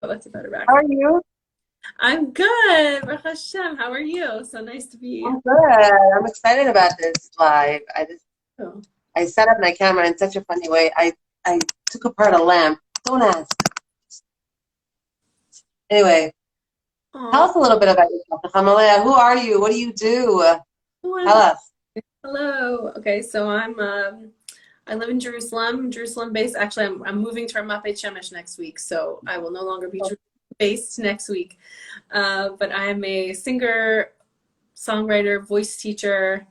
Oh, that's a better How are background. you? I'm good, Baruch Hashem. How are you? So nice to be. I'm good. I'm excited about this live. Oh, I set up my camera in such a funny way. I took apart a lamp. Don't ask. Anyway, tell oh, us a little bit about yourself, Nechama. Who are you? What do you do? Tell us. hello. Okay, so I live in Jerusalem, Jerusalem based. Actually, I'm moving to Ramat Beit Shemesh next week, so I will no longer be Jerusalem based next week. But I am a singer, songwriter, voice teacher,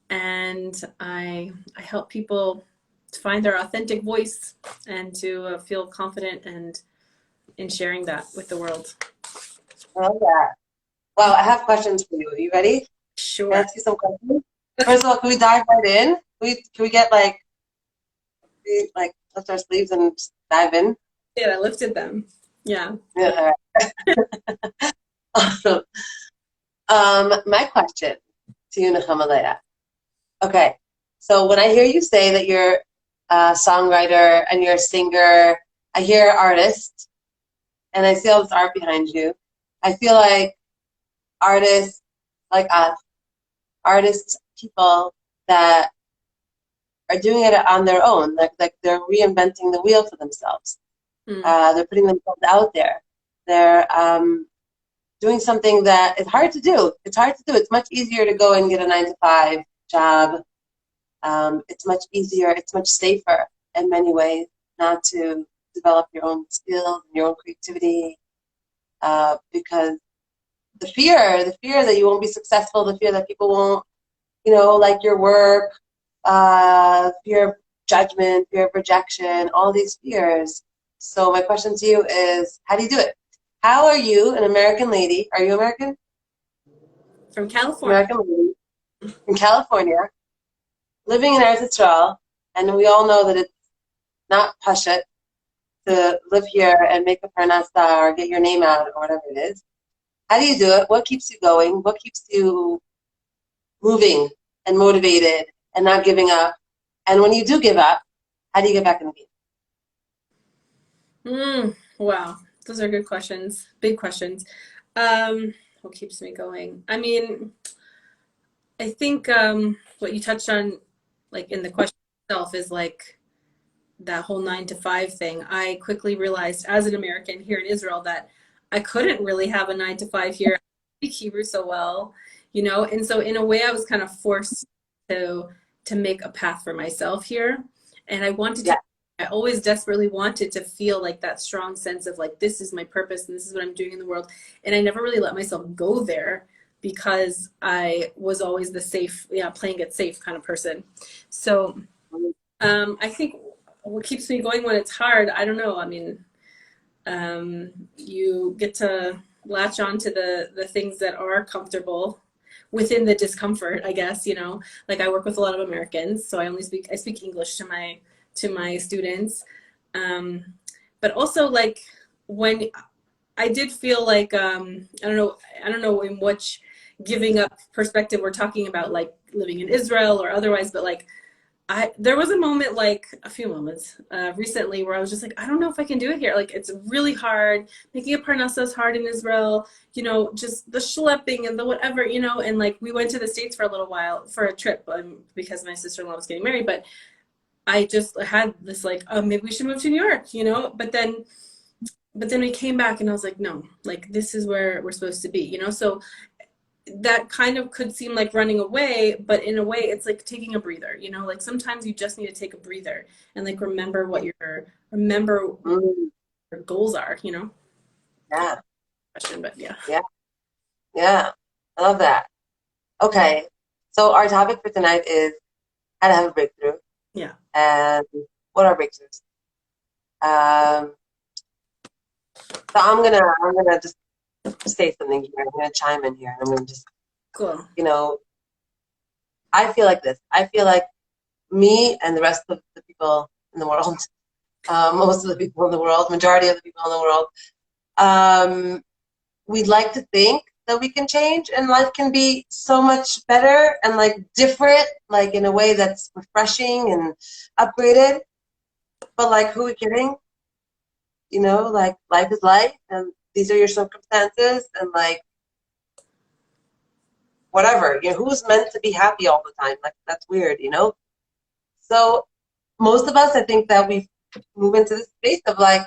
and I help people to find their authentic voice and to feel confident and in sharing that with the world. I love that. Well, I have questions for you. Are you ready? Can I Sure. ask you some questions? Okay. First of all, can we dive right in? Can we get like lift our sleeves and just dive in? Yeah, I lifted them. Yeah. Go. Yeah. Awesome. My question to you, Nechama. Okay, so when I hear you say that you're a songwriter and you're a singer, I hear artist and I see all this art behind you. I feel like artists like us, artists, people that are doing it on their own, like they're reinventing the wheel for themselves. Mm. They're putting themselves out there. They're doing something that is hard to do. It's hard to do. It's much easier to go and get a 9 to 5 job. It's much easier, it's much safer in many ways not to develop your own skills and your own creativity because the fear that you won't be successful, the fear that people won't, like your work, fear of judgment, fear of rejection, all these fears. So my question to you is, how do you do it? How are you, an American lady? Are you American? From California. American lady in California, living in Eretz Yisrael, and we all know that it's not Pashat to live here and make a parnasa or get your name out or whatever it is. How do you do it? What keeps you going? What keeps you moving and motivated and not giving up? And when you do give up, how do you get back in the game? Wow. Those are good questions. Big questions. What keeps me going? I mean, I think what you touched on, like in the question itself, is like that whole 9 to 5 thing. I quickly realized as an American here in Israel that I couldn't really have a 9 to 5 here. I speak Hebrew so well, and so in a way I was kind of forced to to make a path for myself here. And Yeah, I always desperately wanted to feel like that strong sense of like this is my purpose and this is what I'm doing in the world. And I never really let myself go there because I was always the safe, yeah, playing it safe kind of person. So I think what keeps me going when it's hard, I don't know. I mean, you get to latch on to the things that are comfortable within the discomfort, I guess, Like I work with a lot of Americans, so I speak English to my students. Um, but also like when I did feel like I don't know in which giving up perspective we're talking about, like living in Israel or otherwise, but like there was a moment, like a few moments recently, where I was just like, I don't know if I can do it here. Like it's really hard. Making a parnasa is hard in Israel. Just the schlepping and the whatever. And like we went to the States for a little while for a trip because my sister-in-law was getting married. But I just had this like, oh, maybe we should move to New York. But then we came back and I was like, no, like this is where we're supposed to be. So that kind of could seem like running away, but in a way it's like taking a breather, like sometimes you just need to take a breather and like remember what mm, your goals are. yeah, Question, but yeah. yeah, yeah. I love that. Okay, so our topic for tonight is how to have a breakthrough Yeah. and what are breakthroughs. Um, so I'm gonna just say something here. I'm gonna chime in here, and I'm gonna just Cool. you know I feel like this. I feel like me and the rest of the people in the world, most of the people in the world, majority of the people in the world, we'd like to think that we can change and life can be so much better and like different, like in a way that's refreshing and upgraded. But like, who are we kidding? like life is life, and these are your circumstances, and like whatever, who's meant to be happy all the time? Like that's weird. So most of us, I think that we move into this space of like,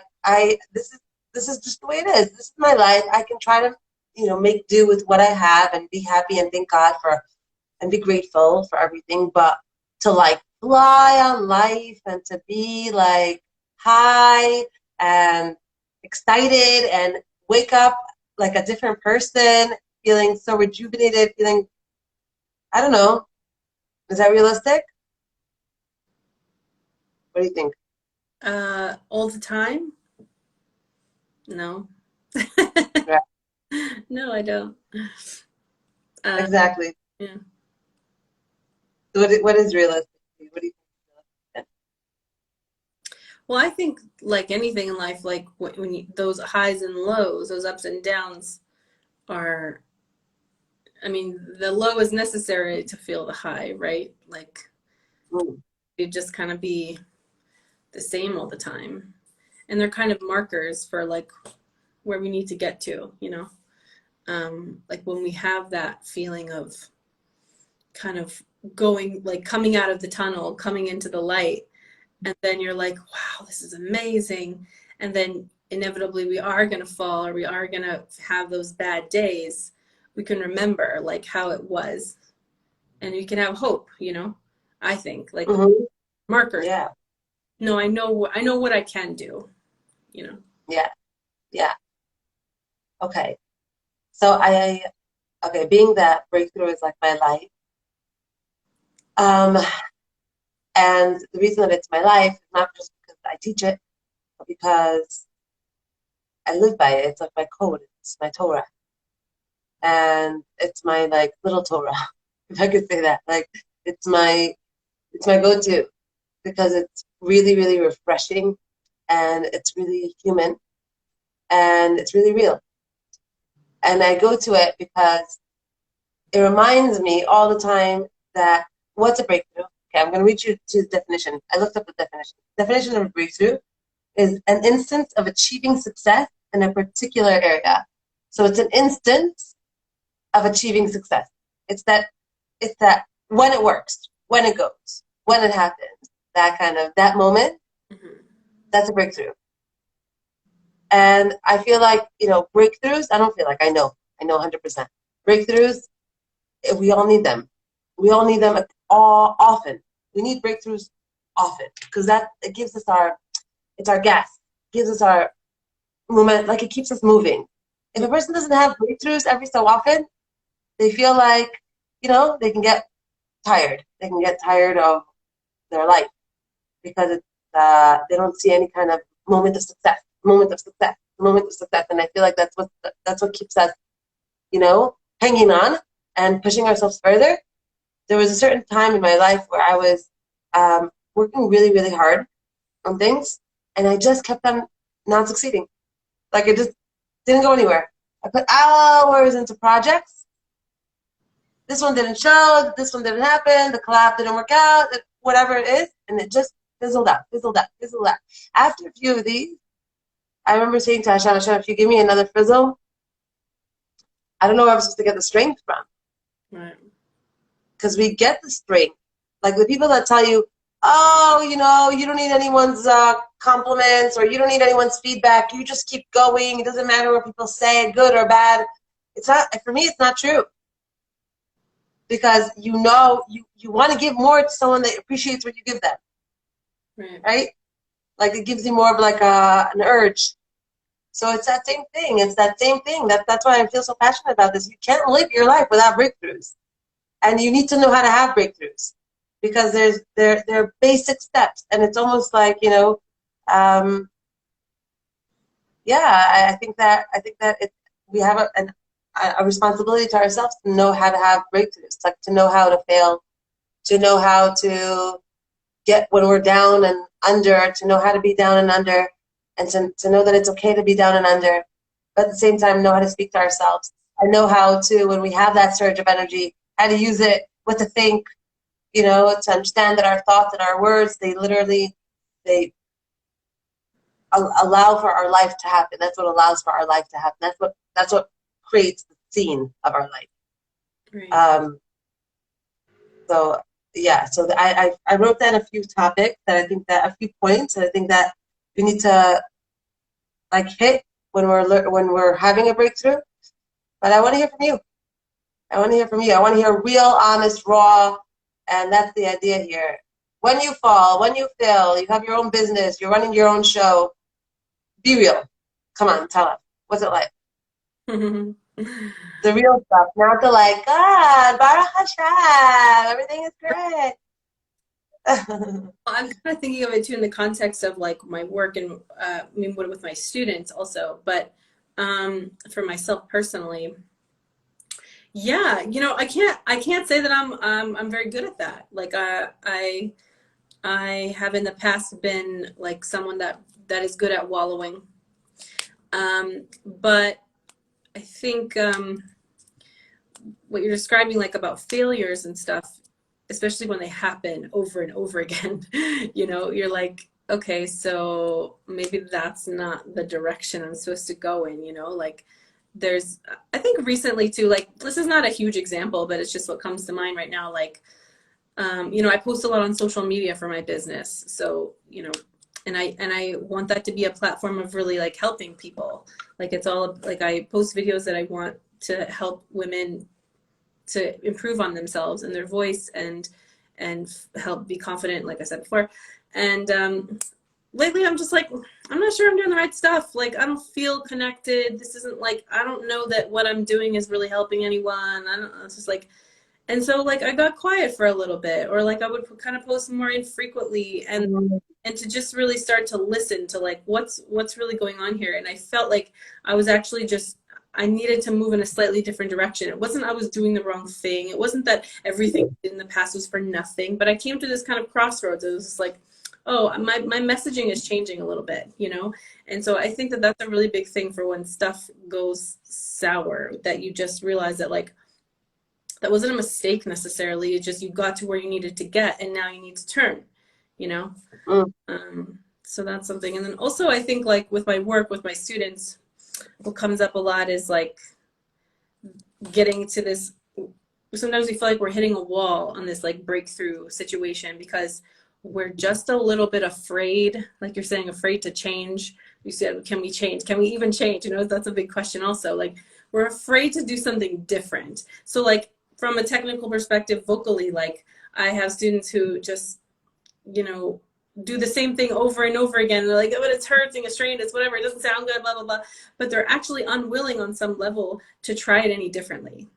this is just the way it is. This is my life. I can try to, make do with what I have and be happy and thank God for and be grateful for everything. But to like fly on life and to be like high and excited and wake up like a different person, feeling so rejuvenated, feeling, I don't know, is that realistic? What do you think? All the time? No. Yeah, No, I don't. Uh, exactly. yeah. So what is realistic? What do you think? Well, I think like anything in life, like when you, those highs and lows, those ups and downs are, I mean, the low is necessary to feel the high, right? Like Mm, you just kind of be the same all the time. And they're kind of markers for like where we need to get to. Like when we have that feeling of kind of going, like coming out of the tunnel, coming into the light, and then you're like, wow, this is amazing. And then inevitably we are going to fall, or we are going to have those bad days. We can remember like how it was, and we can have hope. I think like mhm. markers. Yeah, No, I know what I can do. yeah, yeah. Okay. So okay, being that breakthrough is like my life, um, and the reason that it's my life is not just because I teach it, but because I live by it. It's like my code. It's my Torah, and it's my like little Torah, if I could say that. Like it's my go-to because it's really, really refreshing, and it's really human, and it's really real. And I go to it because it reminds me all the time that what's a breakthrough? Okay, I'm going to read you to the definition. I looked up the definition. Definition of a breakthrough is an instance of achieving success in a particular area. So it's an instance of achieving success. It's that when it works, when it goes, when it happens, that moment, Mhm. that's a breakthrough. And I feel like, breakthroughs, I don't feel like I know 100%. Breakthroughs, we all need them. We all need them all often. We need breakthroughs often because that it gives us it's our gas, gives us our movement, like it keeps us moving. If a person doesn't have breakthroughs every so often, they feel like, they can get tired. They can get tired of their life because they don't see any kind of moment of success, moment of success, moment of success. And I feel like that's what keeps us, hanging on and pushing ourselves further. There was a certain time in my life where I was working really, really hard on things, and I just kept on not succeeding. Like it just didn't go anywhere. I put hours into projects. This one didn't show. This one didn't happen. The collab didn't work out. Whatever it is, and it just fizzled out, fizzled out, fizzled out. After a few of these, I remember saying to Hashem, Hashem, if you give me another fizzle, I don't know where I'm supposed to get the strength from. Right. Because we get the strength. Like the people that tell you, oh, you don't need anyone's compliments or you don't need anyone's feedback. You just keep going. It doesn't matter what people say, good or bad. It's not, for me, it's not true. Because you want to give more to someone that appreciates what you give them, right? Like it gives you more of like an urge. So it's that same thing. It's that same thing. That's why I feel so passionate about this. You can't live your life without breakthroughs. And you need to know how to have breakthroughs because there are basic steps, and it's almost like yeah. I think that we have a responsibility to ourselves to know how to have breakthroughs, like to know how to fail, to know how to get when we're down and under, to know how to be down and under, and to know that it's okay to be down and under, but at the same time know how to speak to ourselves and know how to, when we have that surge of energy, how to use it, what to think, to understand that our thoughts and our words, they allow for our life to happen. That's what allows for our life to happen. That's what creates the scene of our life. Right. So yeah, so I wrote down a few topics that I think that a few points that I think that we need to like hit when we're having a breakthrough. But I want to hear from you. I want to hear from you. I want to hear real, honest, raw, and that's the idea here. When you fall, when you fail, you have your own business, you're running your own show, be real. Come on, tell us. What's it like? The real stuff, not the like, God, Baruch Hashem, everything is great. I'm kind of thinking of it too in the context of like my work and I mean with my students also, but for myself personally, yeah, you know, I can't say that I'm very good at that. Like I have in the past been like someone that is good at wallowing. But I think what you're describing like about failures and stuff, especially when they happen over and over again, you know, you're like, okay, so maybe that's not the direction I'm supposed to go in, you know, like I think recently too, like this is not a huge example, but it's just what comes to mind right now. Like, you know, I post a lot on social media for my business. So, you know, and I want that to be a platform of really like helping people. Like it's all like I post videos that I want to help women to improve on themselves and their voice and help be confident, like I said before. And lately I'm just like, I'm not sure I'm doing the right stuff. Like I don't feel connected. This isn't like, I don't know that what I'm doing is really helping anyone. I don't know. It's just like, and so like I got quiet for a little bit, or like I would kind of post more infrequently and to just really start to listen to like what's really going on here. And I felt like I was actually just I needed to move in a slightly different direction. It wasn't I was doing the wrong thing. It wasn't that everything in the past was for nothing, but I came to this kind of crossroads. It was just like, oh, my messaging is changing a little bit, you know? And so I think that that's a really big thing for when stuff goes sour, that you just realize that like, that wasn't a mistake necessarily. It's just you got to where you needed to get and now you need to turn, you know? So that's something. And then also I think like with my work with my students, what comes up a lot is like getting to this, sometimes we feel like we're hitting a wall on this like breakthrough situation because we're just a little bit afraid, like you're saying, afraid to change. You said, can we change? Can we even change? You know, that's a big question also. Like we're afraid to do something different. So like from a technical perspective, vocally, like I have students who just, you know, do the same thing over and over again. They're like, oh, it's hurting, it's strained, it's whatever, it doesn't sound good, blah, blah, blah. But they're actually unwilling on some level to try it any differently,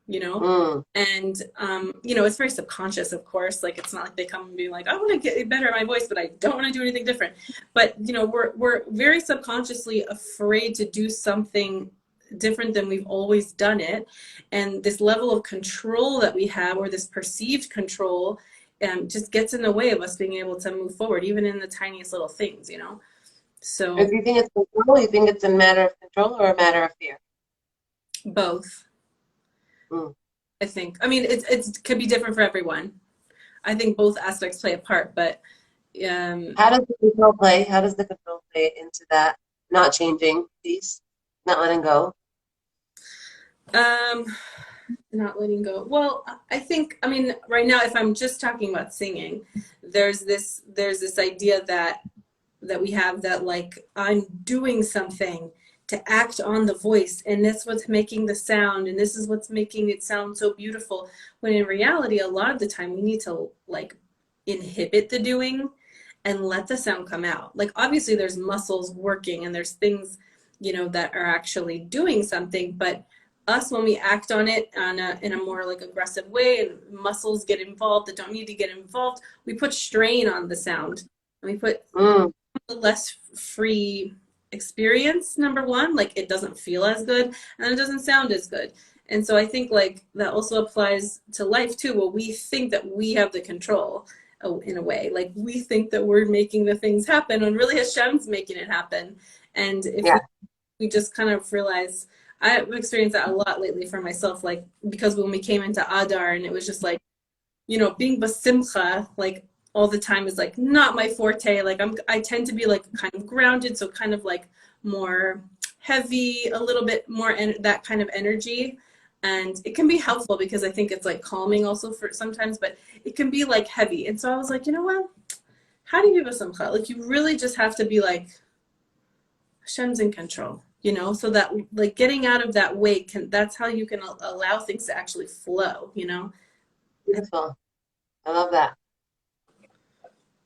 you know? And, you know, it's very subconscious, of course. Like, it's not like they come and be like, I want to get better at my voice, but I don't want to do anything different. But, you know, we're very subconsciously afraid to do something different than we've always done it. And this level of control that we have, or this perceived control, just gets in the way of us being able to move forward, even in the tiniest little things, you know? So. If you think it's control, you think it's a matter of control or a matter of fear? Both. I think. I mean, it could be different for everyone. I think both aspects play a part, but. How does the control play? How does the control play into that not changing piece, not letting go? Not letting go. Well, I think, I mean, right now, if I'm just talking about singing, there's this idea that we have that like I'm doing something to act on the voice, and that's what's making the sound, and this is what's making it sound so beautiful. When in reality, a lot of the time we need to like inhibit the doing and let the sound come out. Like obviously there's muscles working and there's things, you know, that are actually doing something, but us, when we act on it in a more like aggressive way and muscles get involved that don't need to get involved, we put strain on the sound and we put a less free experience. Number one, like it doesn't feel as good and it doesn't sound as good. And so I think like that also applies to life too, where we think that we have the control in a way, like we think that we're making the things happen when really Hashem's making it happen. And if we just kind of realize, I've experienced that a lot lately for myself, like because when we came into Adar and it was just like, you know, being basimcha, like all the time is like not my forte. Like I tend to be like kind of grounded, so kind of like more heavy, a little bit more that kind of energy. And it can be helpful because I think it's like calming also for sometimes, but it can be like heavy. And so I was like, you know what? How do you give us some like you really just have to be like Hashem's in control, you know, so that like getting out of that weight can, that's how you can allow things to actually flow, you know. Beautiful. I love that.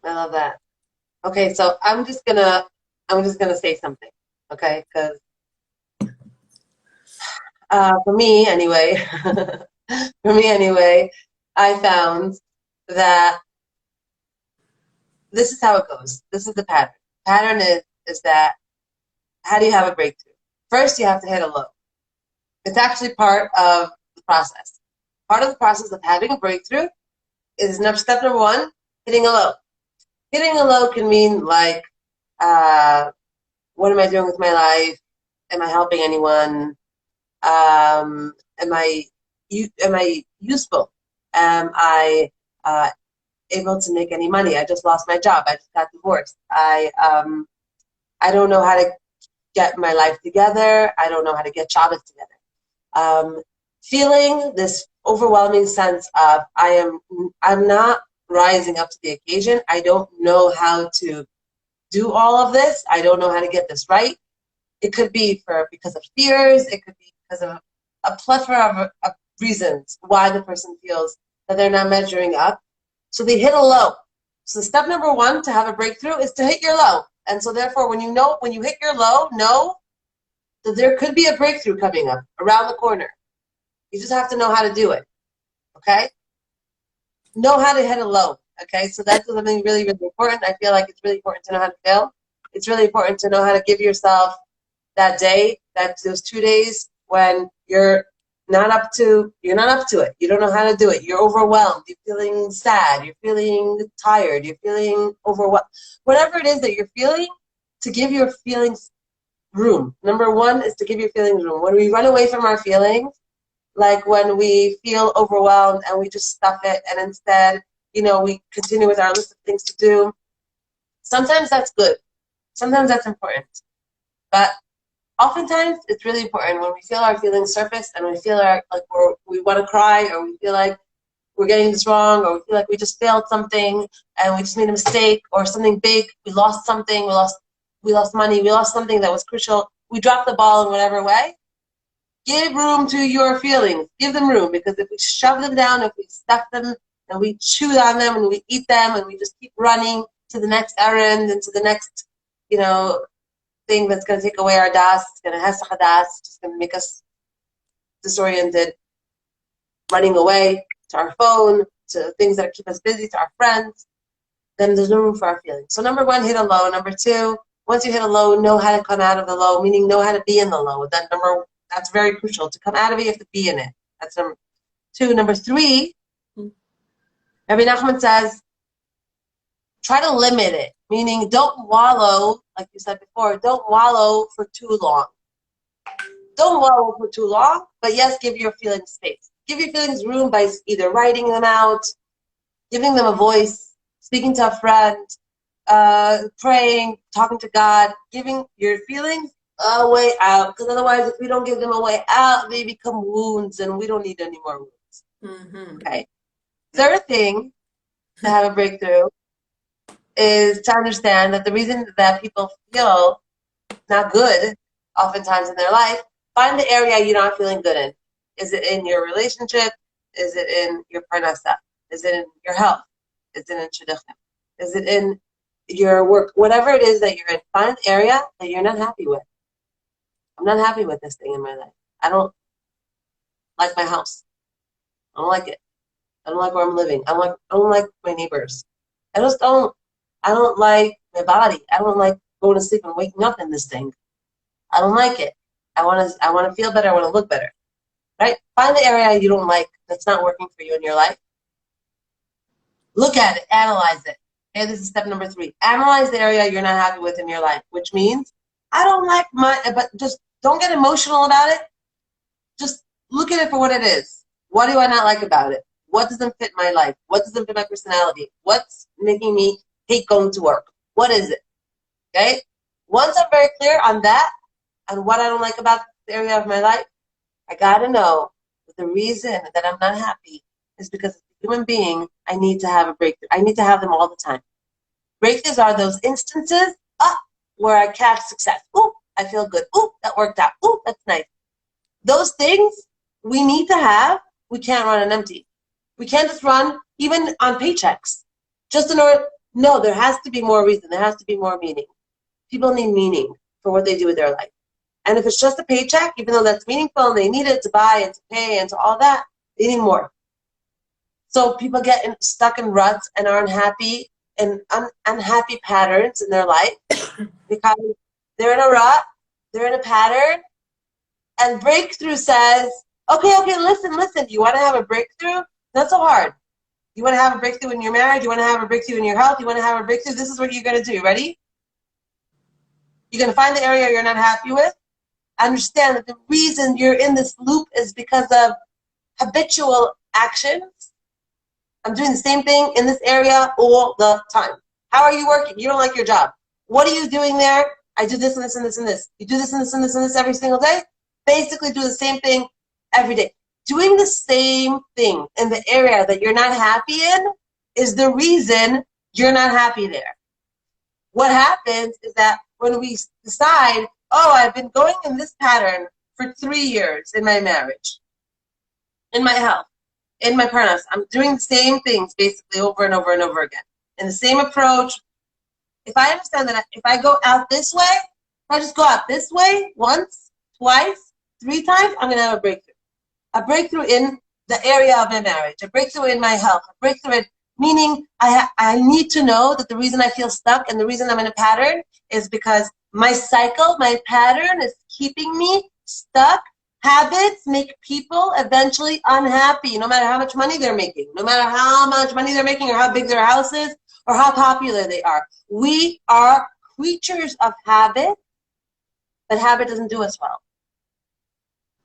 I love that. Okay, so I'm just gonna say something, okay? Because for me anyway, for me anyway, I found that this is how it goes. This is the pattern. Pattern is that how do you have a breakthrough? First, you have to hit a low. It's actually part of the process. Part of the process of having a breakthrough is step number one, hitting a low. Hitting a low can mean like, what am I doing with my life? Am I helping anyone? Am I useful? Am I able to make any money? I just lost my job. I just got divorced. I don't know how to get my life together. I don't know how to get Shabbos together. Feeling this overwhelming sense of I'm not rising up to the occasion. I don't know how to do all of this. I don't know how to get this right. It could be because of fears. It could be because of a plethora of reasons why the person feels that they're not measuring up. So they hit a low. So step number one to have a breakthrough is to hit your low. And so therefore, when you hit your low, know that there could be a breakthrough coming up around the corner. You just have to know how to do it. Okay? Know how to hit a low. Okay? So that's something really, really important. I feel like it's really important to know how to fail. It's really important to know how to give yourself that day, those 2 days when you're not up to it. You don't know how to do it. You're overwhelmed. You're feeling sad. You're feeling tired. You're feeling overwhelmed. Whatever it is that you're feeling, to give your feelings room. Number one is to give your feelings room. When we run away from our feelings, like when we feel overwhelmed and we just stuff it and instead, we continue with our list of things to do, sometimes that's good. Sometimes that's important. But oftentimes, it's really important when we feel our feelings surface and we feel like we want to cry, or we feel like we're getting this wrong, or we feel like we just failed something and we just made a mistake, or something big, we lost something, we lost money, we lost something that was crucial, we dropped the ball in whatever way. Give room to your feelings. Give them room, because if we shove them down, if we stuff them and we chew on them and we eat them and we just keep running to the next errand and to the next, thing that's going to take away our das, it's going to hesach das, it's just going to make us disoriented, running away to our phone, to things that keep us busy, to our friends, then there's no room for our feelings. So number one, hit a low. Number two, once you hit a low, know how to come out of the low, meaning know how to be in the low. That's very crucial. To come out of it, you have to be in it. That's number two. Number three, Rabbi Nachman says, try to limit it, meaning don't wallow, like you said before, don't wallow for too long. Don't wallow for too long, but yes, give your feelings space. Give your feelings room by either writing them out, giving them a voice, speaking to a friend, praying, talking to God, giving your feelings a way out. Because otherwise, if we don't give them a way out, they become wounds, and we don't need any more wounds. Mm-hmm. Okay. Third thing to have a breakthrough is to understand that the reason that people feel not good oftentimes in their life, find the area you're not feeling good in. Is it in your relationship? Is it in your parnasa? Is it in your health? Is it in shidduchim? Is it in your work? Whatever it is that you're in, find the area that you're not happy with. I'm not happy with this thing in my life. I don't like my house. I don't like it. I don't like where I'm living. I don't like my neighbors. I don't like my body. I don't like going to sleep and waking up in this thing. I don't like it. I want to feel better. I want to look better. Right? Find the area you don't like that's not working for you in your life. Look at it. Analyze it. Okay, this is step number 3. Analyze the area you're not happy with in your life, which means I don't like but just don't get emotional about it. Just look at it for what it is. What do I not like about it? What doesn't fit my life? What doesn't fit my personality? What's making me hate going to work? What is it? Okay? Once I'm very clear on that and what I don't like about the area of my life, I gotta know that the reason that I'm not happy is because as a human being, I need to have a breakthrough. I need to have them all the time. Breakthroughs are those instances where I catch success. Ooh, I feel good. Ooh, that worked out. Ooh, that's nice. Those things we need to have. We can't run on empty. We can't just run even on paychecks. Just in order, no, there has to be more reason. There has to be more meaning. People need meaning for what they do with their life. And if it's just a paycheck, even though that's meaningful and they need it to buy and to pay and to all that, they need more. So people get stuck in ruts and are unhappy and unhappy patterns in their life because they're in a rut, they're in a pattern, and breakthrough says, okay, listen, you want to have a breakthrough? Not so hard. You want to have a breakthrough in your marriage, you want to have a breakthrough in your health, you want to have a breakthrough, this is what you're going to do. Ready? You're going to find the area you're not happy with. Understand that the reason you're in this loop is because of habitual actions. I'm doing the same thing in this area all the time. How are you working? You don't like your job. What are you doing there? I do this and this and this and this. You do this and this and this and this every single day? Basically do the same thing every day. Doing the same thing in the area that you're not happy in is the reason you're not happy there. What happens is that when we decide, oh, I've been going in this pattern for 3 years in my marriage, in my health, in my parnas, I'm doing the same things basically over and over and over again. In the same approach. If I understand that if I go out this way, if I just go out this way once, twice, 3 times, I'm going to have a breakthrough. A breakthrough in the area of my marriage, a breakthrough in my health, a breakthrough in, meaning I need to know that the reason I feel stuck and the reason I'm in a pattern is because my cycle, my pattern is keeping me stuck. Habits make people eventually unhappy, no matter how much money they're making, no matter how much money they're making or how big their house is or how popular they are. We are creatures of habit, but habit doesn't do us well.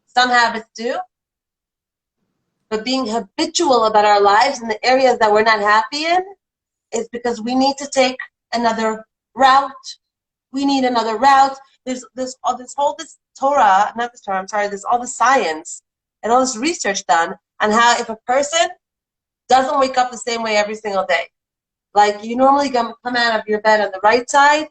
Some habits do, but being habitual about our lives in the areas that we're not happy in is because we need to take another route. We need another route. There's all this Torah, not this Torah, I'm sorry, there's all the science and all this research done on how if a person doesn't wake up the same way every single day, like you normally come out of your bed on the right side,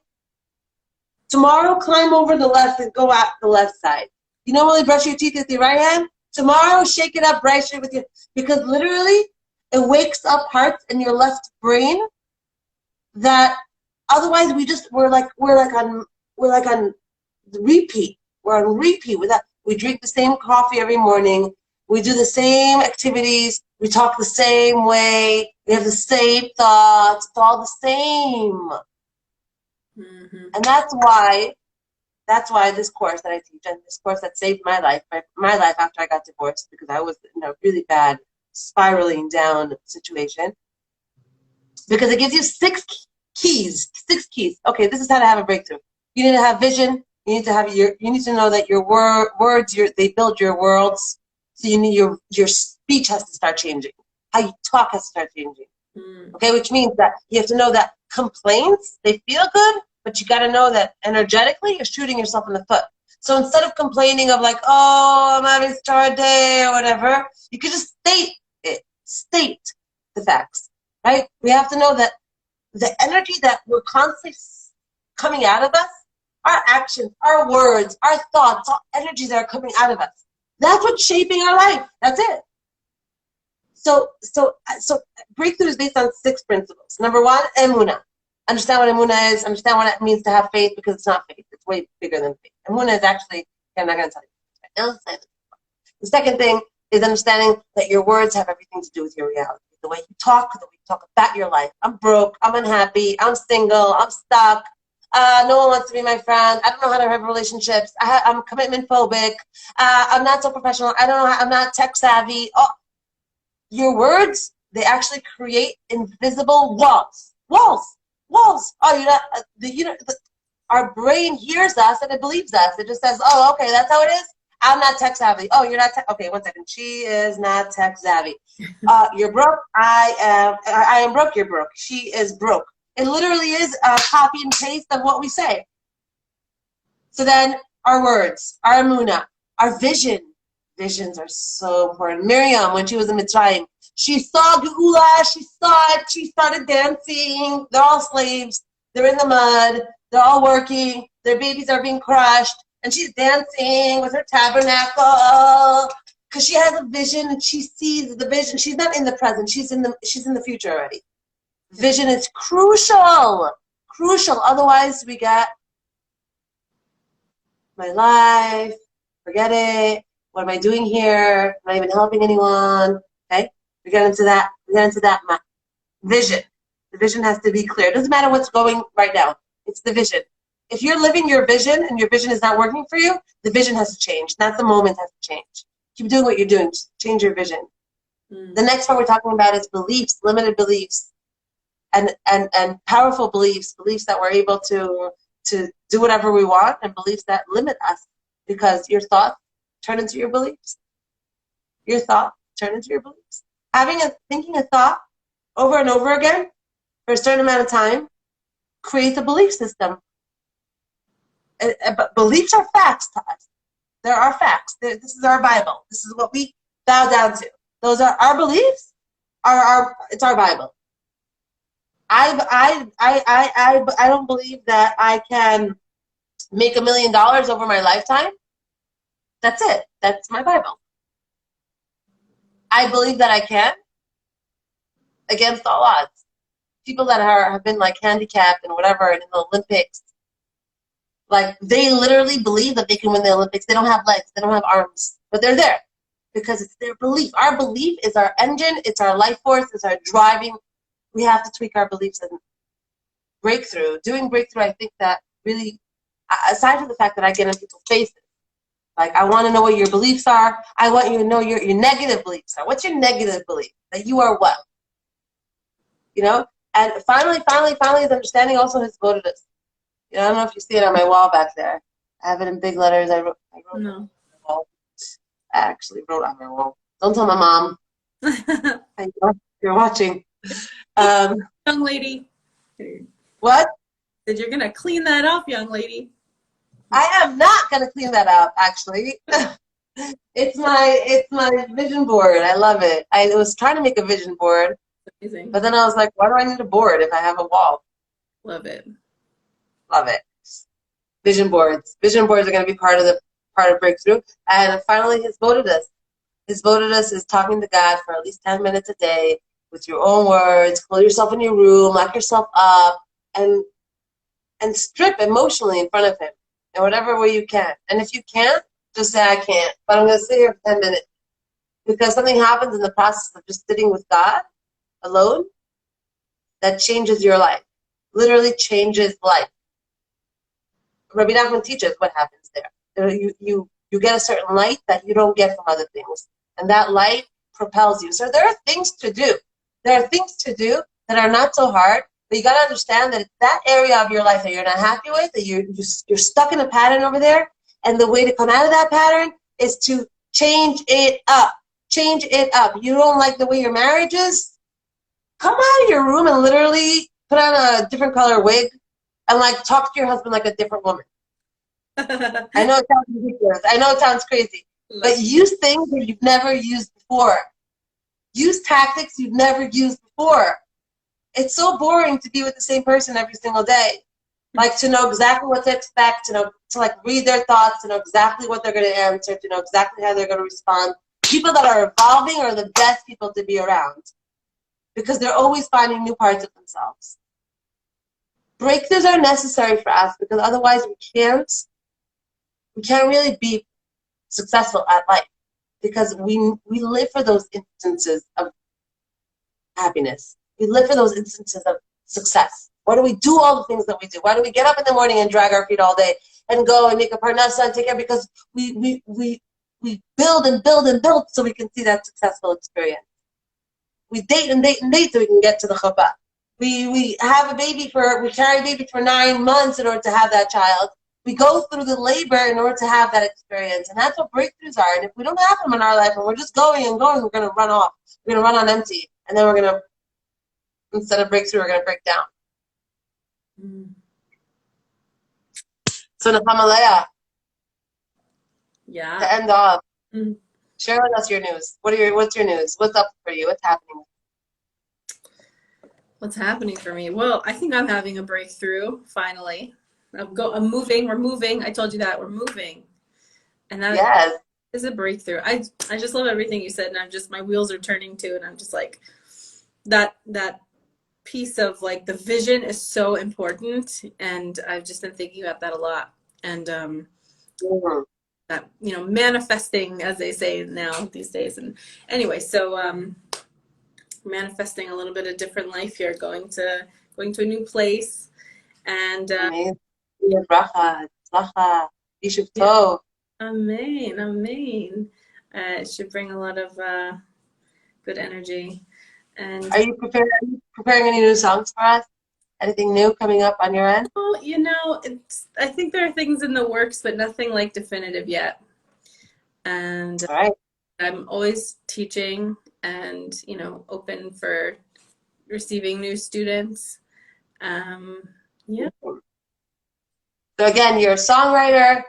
tomorrow climb over the left and go out the left side. You normally brush your teeth with your right hand, tomorrow shake it up right straight with your, because literally it wakes up parts in your left brain that otherwise we're like on repeat. We're on repeat with that. We drink the same coffee every morning. We do the same activities. We talk the same way. We have the same thoughts. It's all the same. Mm-hmm. And that's why this course that I teach, and this course that saved my life after I got divorced, because I was in a really bad spiraling down situation, because it gives you 6 keys. Okay, this is how to have a breakthrough. You need to have vision. You need to know that your words, they build your worlds. So you need your speech has to start changing. How you talk has to start changing. Okay, which means that you have to know that complaints, they feel good, but you got to know that energetically you're shooting yourself in the foot. So instead of complaining of like, oh, I'm having a star day or whatever, you could just state the facts, right? We have to know that the energy that we're constantly coming out of us, our actions, our words, our thoughts, all energies that are coming out of us, that's what's shaping our life. That's it. So breakthrough is based on 6 principles. Number 1, emunah. Understand what emunah is. Understand what it means to have faith, because it's not faith. It's way bigger than faith. Emunah is actually, I'm not going to tell you. The second thing is understanding that your words have everything to do with your reality. The way you talk about your life. I'm broke. I'm unhappy. I'm single. I'm stuck. No one wants to be my friend. I don't know how to have relationships. I'm commitment phobic. I'm not so professional. I'm not tech savvy. Oh, your words, they actually create invisible walls. Oh, our brain hears us and it believes us. It just says, oh, okay, that's how it is. I'm not tech savvy. Oh, you're not tech. Okay, one second. She is not tech savvy. You're broke. I am broke. You're broke. She is broke. It literally is a copy and paste of what we say. So then our words, our emunah, our vision. Visions are so important. Miriam, when she was in Mitzrayim, she saw Geula, she saw it, she started dancing. They're all slaves. They're in the mud. They're all working. Their babies are being crushed. And she's dancing with her tabernacle because she has a vision and she sees the vision. She's not in the present. She's in the future already. Vision is crucial. Crucial. Otherwise, we get my life, forget it. What am I doing here? Am I even helping anyone? Okay? We get into that. Vision. The vision has to be clear. It doesn't matter what's going right now. It's the vision. If you're living your vision and your vision is not working for you, the vision has to change. Not the moment has to change. Keep doing what you're doing. Just change your vision. The next one we're talking about is beliefs, limited beliefs, and powerful beliefs that we're able to do whatever we want, and beliefs that limit us because your thoughts turn into your beliefs. Your thoughts turn into your beliefs. Thinking a thought over and over again for a certain amount of time creates a belief system. But beliefs are facts to us. There are facts. This is our Bible. This is what we bow down to. Those are our beliefs. It's our Bible. I don't believe that I can make $1 million over my lifetime. That's it. That's my Bible. I believe that I can, against all odds. People that have been like handicapped and whatever in the Olympics, like they literally believe that they can win the Olympics. They don't have legs, they don't have arms, but they're there because it's their belief. Our belief is our engine, it's our life force, it's our driving. We have to tweak our beliefs and doing breakthrough. I think that really, aside from the fact that I get in people's faces, like I want to know what your beliefs are. I want you to know your negative beliefs are. What's your negative belief? That you are well. You know? And finally is understanding also his votiveness. You know, I don't know if you see it on my wall back there. I have it in big letters. I wrote No. it on my wall. I actually wrote on my wall. Don't tell my mom. I know you're watching. Young lady. What? Said you're gonna clean that up, young lady. I am not gonna clean that up, actually. It's my vision board. I love it. I was trying to make a vision board, Amazing. but then I was like, why do I need a board if I have a wall? Love it. Love it. Vision boards. Vision boards are gonna be part of Breakthrough. And finally, his votiveness. His votiveness is talking to God for at least 10 minutes a day with your own words. Close yourself in your room, lock yourself up, and strip emotionally in front of him in whatever way you can. And if you can't, just say, I can't. But I'm going to sit here for 10 minutes. Because something happens in the process of just sitting with God alone that changes your life. Literally changes life. Rabbi Nachman teaches what happens there. You get a certain light that you don't get from other things. And that light propels you. So there are things to do. There are things to do that are not so hard. But you got to understand that it's that area of your life that you're not happy with, that you're stuck in a pattern over there, and the way to come out of that pattern is to change it up. Change it up. You don't like the way your marriage is? Come out of your room and literally put on a different color wig and like talk to your husband like a different woman. I know it sounds ridiculous. I know it sounds crazy. But use things that you've never used before. Use tactics you've never used before. It's so boring to be with the same person every single day. Like to know exactly what to expect, to like read their thoughts, to know exactly what they're going to answer, to know exactly how they're going to respond. People that are evolving are the best people to be around because they're always finding new parts of themselves. Breakthroughs are necessary for us because otherwise we can't really be successful at life because we live for those instances of happiness. We live for those instances of success. Why do we do all the things that we do? Why do we get up in the morning and drag our feet all day and go and make a parnasa and take care? Because we build and build and build so we can see that successful experience. We date and date and date so we can get to the chuppah. We carry a baby for 9 months in order to have that child. We go through the labor in order to have that experience. And that's what breakthroughs are. And if we don't have them in our life and we're just going and going, we're going to run off. We're going to run on empty. And then we're going to, instead of breakthrough, we're going to break down. Mm. So Nechama, Leah, Yeah. to end off, Mm. share with us your news. What's your news? What's up for you? What's happening? What's happening for me? Well, I think I'm having a breakthrough finally. I'm moving. We're moving. I told you that we're moving, and that Yes. is a breakthrough. I just love everything you said, and my wheels are turning too, and I'm just like that piece of like the vision is so important, and I've just been thinking about that a lot, and Mhm. that manifesting, as they say now these days. And anyway, so manifesting a little bit of different life here, going to a new place, and Amazing. Bracha, tzlacha, yishuv yeah, tov. amen, amen. It should bring a lot of good energy. And Are you preparing any new songs for us? Anything new coming up on your end? I think there are things in the works, but nothing like definitive yet. And All right. I'm always teaching and open for receiving new students. Yeah. So again, you're a songwriter.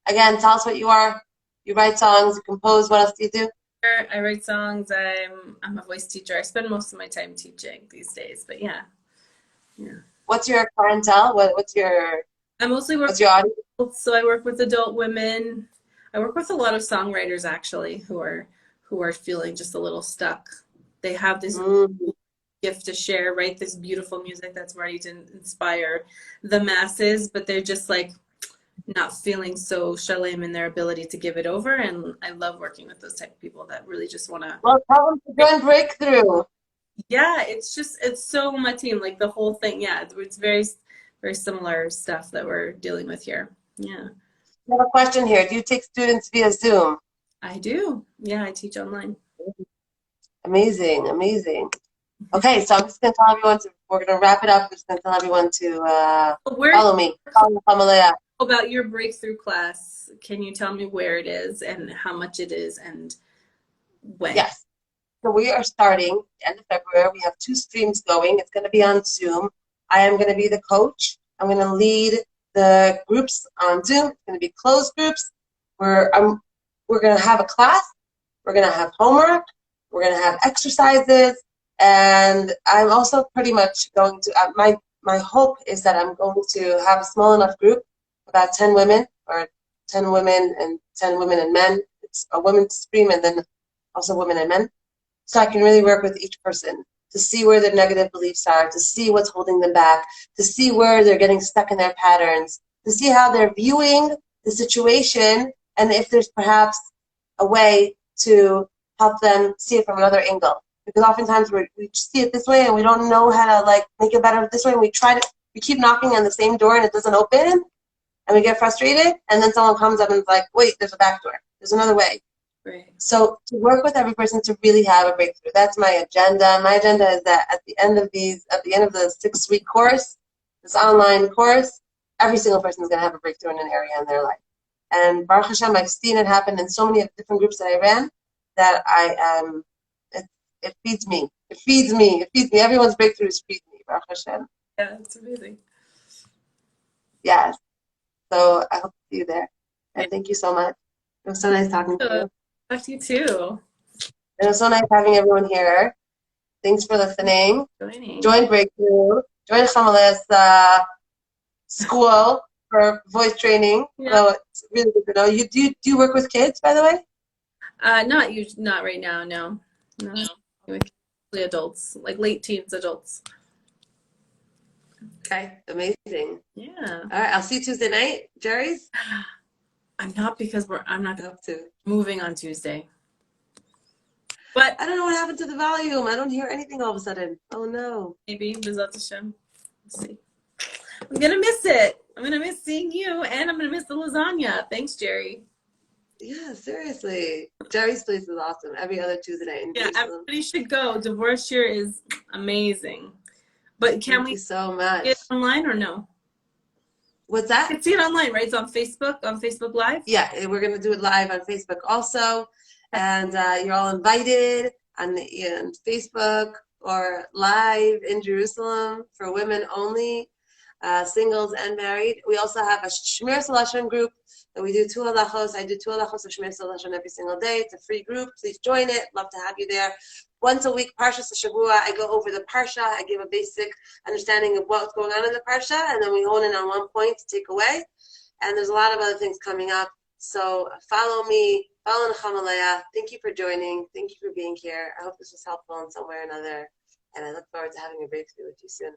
Again, tell us what you are. You write songs, you compose. What else do you do? I write songs. I'm a voice teacher. I spend most of my time teaching these days, but yeah. What's your clientele? What's your I mostly work what's your audience? with adults, so I work with adult women. I work with a lot of songwriters actually who are feeling just a little stuck. They have this gift to share, write this beautiful music that's ready to inspire the masses, but they're just like not feeling so shalem in their ability to give it over. And I love working with those type of people that really just want to. Well, tell them to join Breakthrough. Yeah, it's so matim, like the whole thing. Yeah, it's very, very similar stuff that we're dealing with here. Yeah. I have a question here. Do you take students via Zoom? I do. Yeah, I teach online. Amazing, amazing. Okay, so I'm just going to tell everyone we're going to wrap it up. I'm just going to tell everyone to follow me. Follow Leah. About your breakthrough class, can you tell me where it is and how much it is and when? Yes. So we are starting end of February. We have 2 streams going. It's going to be on Zoom. I am going to be the coach. I'm going to lead the groups on Zoom. It's going to be closed groups. We're going to have a class. We're going to have homework. We're going to have exercises. And I'm also pretty much going to, my hope is that I'm going to have a small enough group, about 10 women, or 10 women and men. It's a women's stream and then also women and men. So I can really work with each person to see where their negative beliefs are, to see what's holding them back, to see where they're getting stuck in their patterns, to see how they're viewing the situation, and if there's perhaps a way to help them see it from another angle. Because oftentimes we see it this way and we don't know how to like make it better this way. And we keep knocking on the same door and it doesn't open, and we get frustrated. And then someone comes up and is like, "Wait, there's a back door. There's another way." Right. So to work with every person to really have a breakthrough, that's my agenda. My agenda is that at the end of the 6-week course, this online course, every single person is going to have a breakthrough in an area in their life. And Baruch Hashem, I've seen it happen in so many different groups that I ran that it feeds me. It feeds me. It feeds me. Everyone's breakthroughs feed me. Baruch Hashem. Yeah, it's amazing. Yes. So I hope to see you there. And thank you so much. It was so nice talking to you. Talk to you too. It was so nice having everyone here. Thanks for listening. Join Breakthrough. Join Chamale's school for voice training. Yeah. So it's really good to know. Do you work with kids, by the way? Not right now. No. With adults, like late teens, adults. Okay, amazing. Yeah. All right, I'll see you Tuesday night, Jerry's. I'm not because I'm not Up to. moving on Tuesday. But I don't know what happened to the volume. I don't hear anything all of a sudden. Oh no. maybe B'ezrat Hashem. Let's see. I'm gonna miss it. I'm gonna miss seeing you, and I'm gonna miss the lasagna. Thanks, Jerry. Yeah, seriously. Jerry's place is awesome. Every other Tuesday night in Yeah, Jerusalem. everybody should go. Devorah here is amazing. But can Thank we you so much. get online or no? What's You that? can see it online, right? It's on Facebook Live. Yeah, we're going to do it live on Facebook also. And you're all invited on Facebook or live in Jerusalem for women only, singles and married. We also have a Shmir Salashon group that we do two halachos. I do two halachos of Shmir Salashon every single day. It's a free group. Please join it. Love to have you there. Once a week, Parsha Shavua, I go over the Parsha. I give a basic understanding of what's going on in the Parsha, and then we hone in on one point to take away. And there's a lot of other things coming up. So follow me, follow Nechama Leah. Thank you for joining. Thank you for being here. I hope this was helpful in some way or another. And I look forward to having a breakthrough with you soon.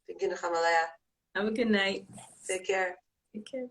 Thank you, Nechama Leah. Have a good night. Take care. Take care.